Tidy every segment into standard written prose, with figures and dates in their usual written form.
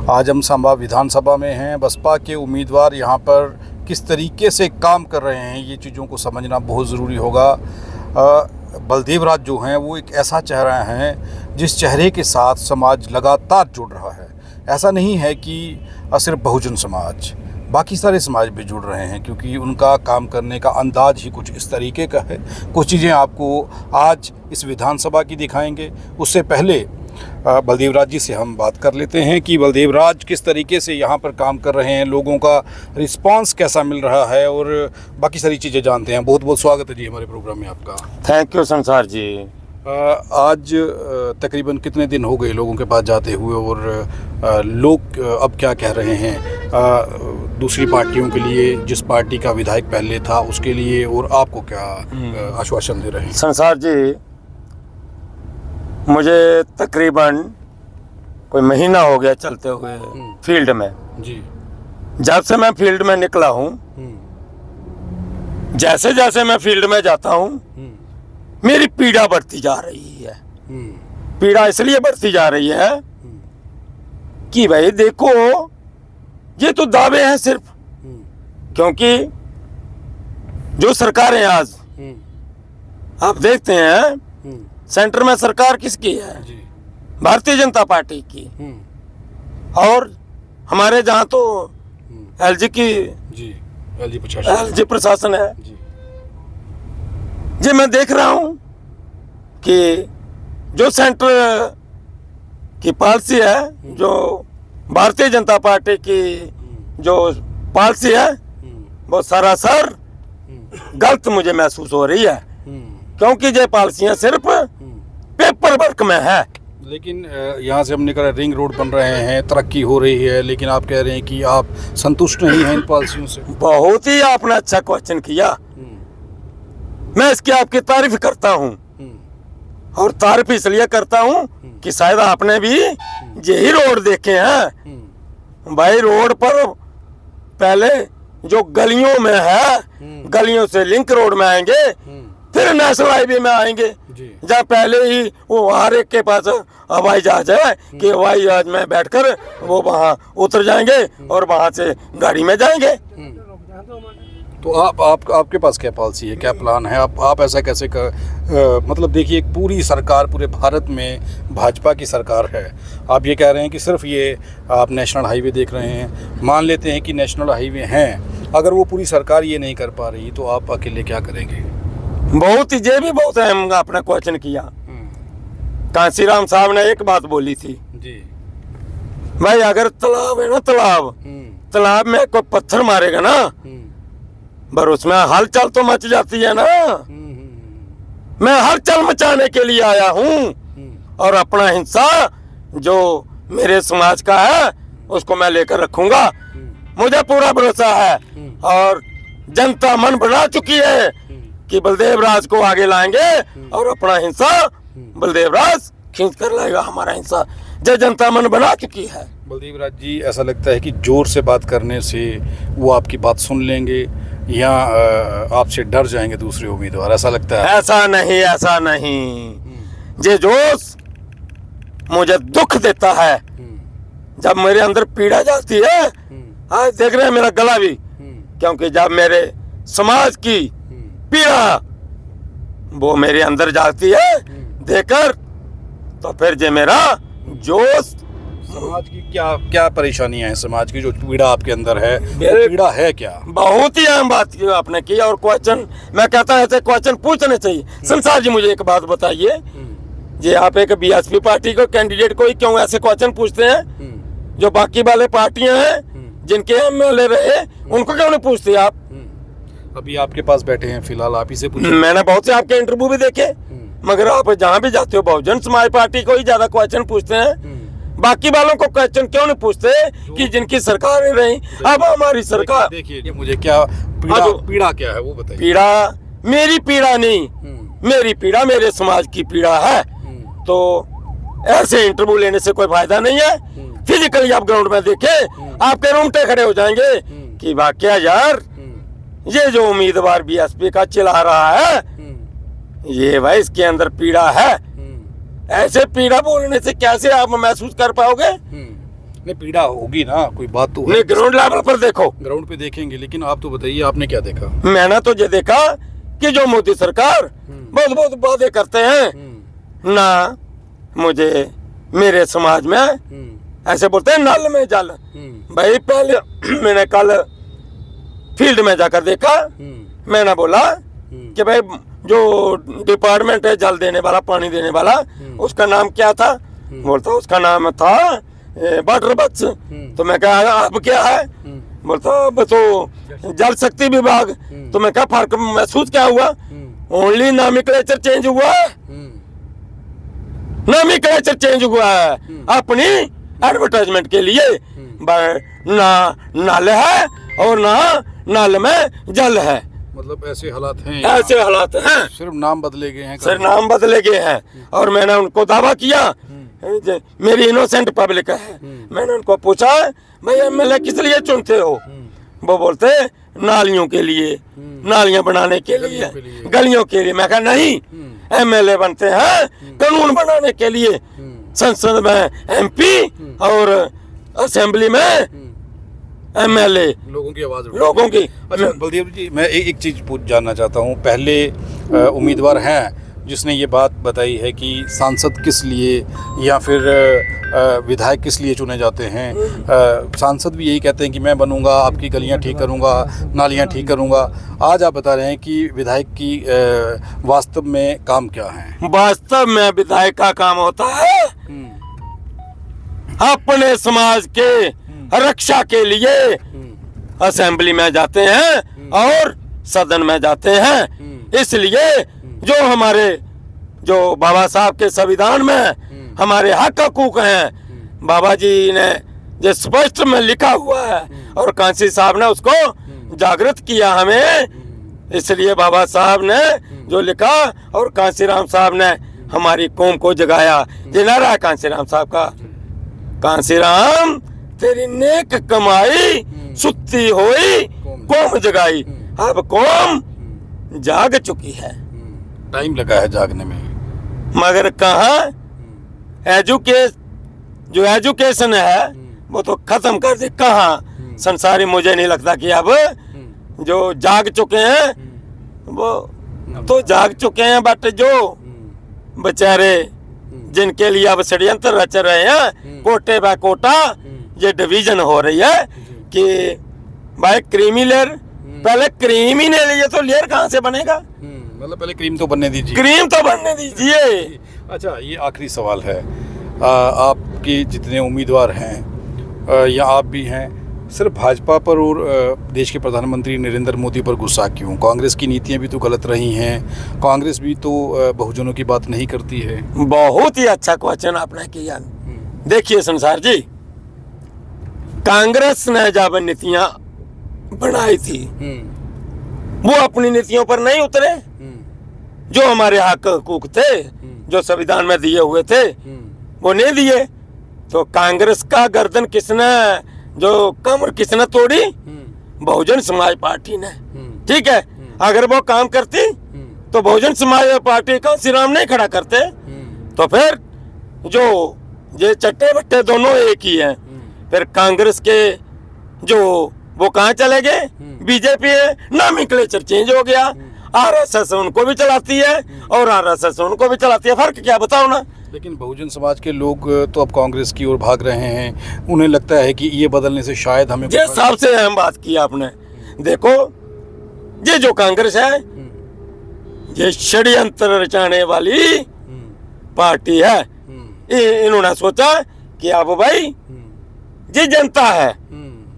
आज हम सांबा विधानसभा में हैं। बसपा के उम्मीदवार यहाँ पर किस तरीके से काम कर रहे हैं, ये चीज़ों को समझना बहुत ज़रूरी होगा। बलदेव राज जो हैं वो एक ऐसा चेहरा है जिस चेहरे के साथ समाज लगातार जुड़ रहा है। ऐसा नहीं है कि सिर्फ बहुजन समाज, बाकी सारे समाज भी जुड़ रहे हैं, क्योंकि उनका काम करने का अंदाज ही कुछ इस तरीके का है। कुछ चीज़ें आपको आज इस विधानसभा की दिखाएंगे। उससे पहले बलदेव राज जी से हम बात कर लेते हैं कि बलदेव राज किस तरीके से यहाँ पर काम कर रहे हैं, लोगों का रिस्पांस कैसा मिल रहा है और बाकी सारी चीज़ें जानते हैं। बहुत बहुत स्वागत है जी हमारे प्रोग्राम में आपका। थैंक यू संसार जी। आज तकरीबन कितने दिन हो गए लोगों के पास जाते हुए, और लोग अब क्या कह रहे हैं दूसरी पार्टियों के लिए, जिस पार्टी का विधायक पहले था उसके लिए, और आपको क्या आश्वासन दे रहे हैं? संसार जी, मुझे तकरीबन कोई महीना हो गया चलते हुए फील्ड में जी। जब से मैं फील्ड में निकला हूँ, जैसे जैसे मैं फील्ड में जाता हूँ मेरी पीड़ा बढ़ती जा रही है। पीड़ा इसलिए बढ़ती जा रही है कि भाई देखो, ये तो दावे हैं सिर्फ, क्योंकि जो सरकार है आज आप देखते हैं सेंटर में सरकार किसकी है? भारतीय जनता पार्टी की। और हमारे जहाँ तो एलजी की एलजी प्रशासन है जी। मैं देख रहा हूँ कि जो सेंटर की पॉलिसी है, जो भारतीय जनता पार्टी की जो पॉलिसी है, वो सरासर गलत मुझे महसूस हो रही है, क्योंकि ये पॉलिसियाँ सिर्फ पेपर वर्क में है। लेकिन यहाँ से हम निकल रिंग रोड बन रहे हैं, तरक्की हो रही है, लेकिन आप कह रहे हैं कि आप संतुष्ट नहीं हैं इन पॉलिसियों से। बहुत ही आपने अच्छा क्वेश्चन किया। मैं इसकी आपकी तारीफ करता हूँ, और तारीफ इसलिए करता हूँ कि शायद आपने भी यही रोड देखे हैं। भाई रोड पर पहले जो गलियों में है, गलियों से लिंक रोड में आएंगे, फिर नेशनल हाईवे में आएंगे, जहाँ पहले ही वो हर एक के पास हवाई जहाज है कि हवाई जहाज में बैठकर वो वहाँ उतर जाएंगे और वहाँ से गाड़ी में जाएंगे। तो आपके पास क्या पॉलिसी है, क्या प्लान है? आप ऐसा कैसे मतलब देखिए, एक पूरी सरकार पूरे भारत में भाजपा की सरकार है। आप ये कह रहे हैं कि सिर्फ ये आप नेशनल हाईवे देख रहे हैं। मान लेते हैं कि नेशनल हाईवे हैं, अगर वो पूरी सरकार ये नहीं कर पा रही तो आप अकेले क्या करेंगे? बहुत ये भी बहुत अहम आपने क्वेश्चन किया। कांसीराम साहब ने एक बात बोली थी जी, भाई अगर तालाब है ना, तालाब में कोई पत्थर मारेगा ना, पर उसमें हलचल तो मच जाती है ना। मैं हलचल मचाने के लिए आया हूँ, और अपना हिस्सा जो मेरे समाज का है उसको मैं लेकर रखूंगा। मुझे पूरा भरोसा है, और जनता मन बना चुकी है कि बलदेव राज को आगे लाएंगे, और अपना हिस्सा बलदेव राज खींच कर लाएगा हमारा हिस्सा। जय जनता मन बना चुकी है। बलदेव राज जी, ऐसा लगता है कि जोर से बात करने से वो आपकी बात सुन लेंगे, या आपसे डर जाएंगे दूसरे उम्मीदवार, ऐसा लगता है? ऐसा नहीं, ऐसा नहीं। ये जोश मुझे दुख देता है जब मेरे अंदर पीड़ा जाती है। आज देख रहे हैं मेरा गला भी, क्योंकि जब मेरे समाज की पीड़ा वो मेरे अंदर जाती है देखकर, तो फिर जे मेरा जोश। समाज की क्या परेशानियां हैं? समाज की जो पीड़ा आपके अंदर है, वो पीड़ा है क्या? बहुत ही अहम बात की आपने की, और क्वेश्चन मैं कहता है ऐसे क्वेश्चन पूछने चाहिए। संसार जी, मुझे एक बात बताइए, ये आप एक बीएसपी पार्टी को कैंडिडेट को ही क्यों ऐसे क्वेश्चन पूछते हैं? जो बाकी वाले पार्टियां हैं जिनके एमएलए रहे, उनको क्यों नहीं पूछते आप? अभी आपके पास बैठे हैं, फिलहाल आप ही से पूछिए। मैंने बहुत से आपके इंटरव्यू भी देखे, मगर आप जहाँ भी जाते हो बहुजन समाज पार्टी को ही ज्यादा क्वेश्चन पूछते हैं। बाकी वालों को क्वेश्चन क्यों नहीं पूछते कि जिनकी सरकार रही, अब हमारी सरकार। देखिए, मुझे क्या पीड़ा क्या है वो बताइए। पीड़ा मेरी पीड़ा नहीं, मेरी पीड़ा मेरे समाज की पीड़ा है। तो ऐसे इंटरव्यू लेने से कोई फायदा नहीं है। फिजिकली आप ग्राउंड में देखे, आपके रोंगटे खड़े हो जाएंगे कि वाकया यार, ये जो उम्मीदवार बीएसपी का चिल्ला रहा है, ये भाई इसके अंदर पीड़ा है। ऐसे पीड़ा बोलने से कैसे आप महसूस कर पाओगे? नहीं, पीड़ा होगी ना, कोई बात तो है। नहीं, ग्राउंड लेवल पर देखो, ग्राउंड पे देखेंगे, लेकिन आप तो बताइए, आपने क्या देखा? मैंने तो ये देखा कि जो मोदी सरकार बहुत बहुत वादे करते हैं ना, मुझे मेरे समाज में ऐसे बोलते हैं नल में जल। भाई पहले मैंने कल फील्ड में जाकर देखा, मैंने बोला कि भाई जो डिपार्टमेंट है जल देने वाला, पानी देने वाला, उसका नाम क्या था? बोलता उसका नाम था वाटर बक्स। तो मैं कहा अब क्या है? बोलता अब तो जल शक्ति विभाग। तो मैं कहा फर्क महसूस क्या हुआ? ओनली नामिक्लेचर चेंज हुआ है, नामिक्लेचर चेंज हुआ है अपनी एडवर्टाइजमेंट के लिए। ना नल है और ना नल में जल है, मतलब ऐसे हालात हैं, ऐसे हालात हैं। सिर्फ नाम बदले गए हैं, सर नाम बदले गए हैं। और मैंने उनको दावा किया, मेरी इनोसेंट पब्लिक है, मैंने उनको पूछा भाई एमएलए किस लिए चुनते हो? वो बोलते नालियों के लिए, नालियां बनाने के लिए, गलियों के लिए। मैं कहा नहीं, एमएलए बनते हैं कानून बनाने के लिए, संसद में एमपी और असेंबली में एमएलए, लोगों की आवाज लोगों की। अच्छा बलदेव जी, मैं एक चीज़ जानना चाहता हूँ। पहले उम्मीदवार हैं जिसने ये बात बताई है कि सांसद किस लिए या फिर विधायक किस लिए चुने जाते हैं। सांसद भी यही कहते हैं कि मैं बनूंगा, आपकी गलियां ठीक करूंगा, नालियां ठीक करूंगा। आज आप बता रहे हैं कि विधायक की वास्तव में काम क्या है? वास्तव में विधायक का काम होता है अपने समाज के रक्षा के लिए असेंबली में जाते हैं और सदन में जाते हैं। इसलिए जो हमारे जो बाबा साहब के संविधान में हमारे हक हकूक हैं, बाबा जी ने जो स्पष्ट में लिखा हुआ है और कांसी साहब ने उसको जागृत किया हमें। इसलिए बाबा साहब ने जो लिखा और कांसीराम साहब ने हमारी कौम को जगाया। ये नारा है कांसीराम साहब का, कांसीराम तेरी नेक कमाई सुत्ती हुई कौम जगाई। अब कौम जाग चुकी है, टाइम लगा है जागने में, मगर कहाँ जो एजुकेशन है वो तो खत्म कर दी। कहाँ संसारी, मुझे नहीं लगता कि अब जो जाग चुके हैं वो तो जाग चुके हैं, बट जो बेचारे जिनके लिए अब षड्यंत्र रच रहे हैं, कोटे बाय कोटा ये डिवीजन हो रही है कि भाई क्रीमी लेयर, पहले क्रीम ही नहीं लिए तो लेयर कहाँ से बनेगा? मतलब पहले क्रीम तो बनने दीजिए, क्रीम तो बनने दीजिए। अच्छा, ये आखिरी सवाल है। आपके जितने उम्मीदवार हैं या आप भी हैं, सिर्फ भाजपा पर और देश के प्रधानमंत्री नरेंद्र मोदी पर गुस्सा क्यों? कांग्रेस की नीतियां भी तो गलत रही हैं, कांग्रेस भी तो बहुजनों की बात नहीं करती है। बहुत ही अच्छा क्वेश्चन आपने किया। देखिए संसार जी, कांग्रेस ने जब नीतियां बनाई थी वो अपनी नीतियों पर नहीं उतरे। जो हमारे हक हकूक थे, जो संविधान में दिए हुए थे, वो नहीं दिए। तो कांग्रेस का गर्दन किसने, जो कमर किसने तोड़ी? बहुजन समाज पार्टी ने। ठीक है, अगर वो काम करती तो बहुजन समाज पार्टी का सिराम नहीं खड़ा करते। तो फिर जो ये चट्टे बट्टे दोनों एक ही हैं। फिर कांग्रेस के जो वो कहाँ चले गए? बीजेपी है, नोमेनक्लेचर चेंज हो गया। आरएसएस उनको भी चलाती है और आरएसएस उनको भी चलाती है। फर्क क्या बताओ ना। लेकिन बहुजन समाज के लोग तो अब कांग्रेस की ओर भाग रहे हैं। उन्हें लगता है कि ये बदलने से शायद हमें, ये सबसे अहम बात की आपने। देखो, ये जो कांग्रेस है ये षड्यंत्र रचाने वाली पार्टी है। इन्होंने सोचा कि अब भाई ये जनता है,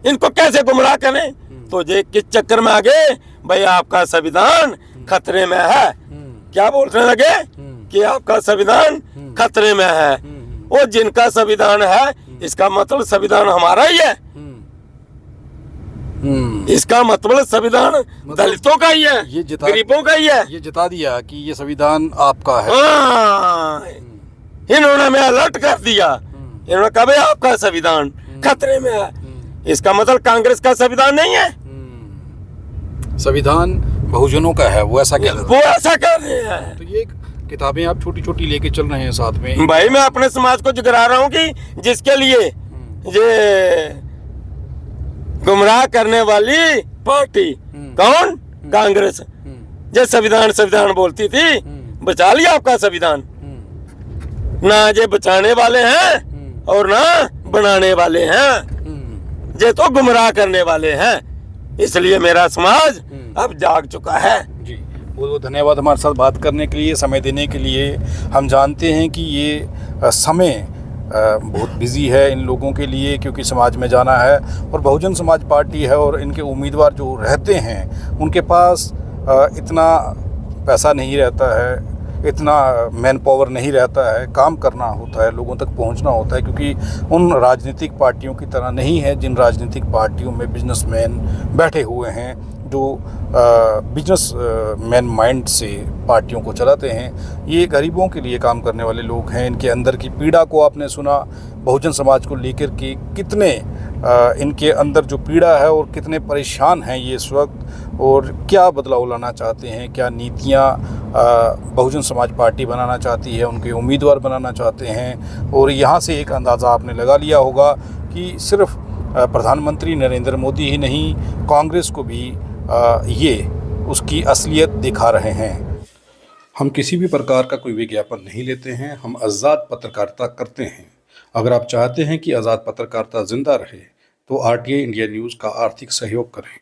इनको कैसे गुमराह करें। तो ये किस चक्कर में आ गए? भाई आपका संविधान खतरे में है। क्या बोलने लगे कि आपका संविधान खतरे में है। वो जिनका संविधान है, इसका मतलब संविधान हमारा ही है। इसका मतलब संविधान दलितों का ही है, ये गरीबों का ही है। ये जता दिया कि ये संविधान आपका है। इन्होंने हमें अलर्ट कर दिया। इन्होंने कहा भाई आपका संविधान खतरे में है। इसका मतलब कांग्रेस का संविधान नहीं है, संविधान बहुजनों का है। वो ऐसा कह रहे हैं, वो ऐसा कह रहे हैं। तो ये किताबें आप छोटी छोटी लेके चल रहे हैं साथ में। भाई मैं अपने समाज को जगरा रहा हूँ कि जिसके लिए ये गुमराह करने वाली पार्टी कौन? कांग्रेस। ये संविधान बोलती थी, बचा लिया आपका संविधान। ना ये बचाने वाले हैं और ना बनाने वाले हैं, ये तो गुमराह करने वाले हैं। इसलिए मेरा समाज अब जाग चुका है। जी बहुत बहुत धन्यवाद हमारे साथ बात करने के लिए, समय देने के लिए। हम जानते हैं कि ये समय बहुत बिजी है इन लोगों के लिए, क्योंकि समाज में जाना है और बहुजन समाज पार्टी है और इनके उम्मीदवार जो रहते हैं उनके पास इतना पैसा नहीं रहता है, इतना मैन पावर नहीं रहता है, काम करना होता है, लोगों तक पहुंचना होता है, क्योंकि उन राजनीतिक पार्टियों की तरह नहीं है जिन राजनीतिक पार्टियों में बिजनेसमैन बैठे हुए हैं जो बिजनेस मैन माइंड से पार्टियों को चलाते हैं। ये गरीबों के लिए काम करने वाले लोग हैं। इनके अंदर की पीड़ा को आपने सुना, बहुजन समाज को लेकर के कितने इनके अंदर जो पीड़ा है और कितने परेशान हैं ये इस वक्त, और क्या बदलाव लाना चाहते हैं, क्या नीतियाँ बहुजन समाज पार्टी बनाना चाहती है, उनके उम्मीदवार बनाना चाहते हैं। और यहाँ से एक अंदाज़ा आपने लगा लिया होगा कि सिर्फ प्रधानमंत्री नरेंद्र मोदी ही नहीं, कांग्रेस को भी ये उसकी असलियत दिखा रहे हैं। हम किसी भी प्रकार का कोई विज्ञापन नहीं लेते हैं, हम आज़ाद पत्रकारिता करते हैं। अगर आप चाहते हैं कि आज़ाद पत्रकारिता जिंदा रहे तो आरटीआई इंडिया न्यूज़ का आर्थिक सहयोग करें।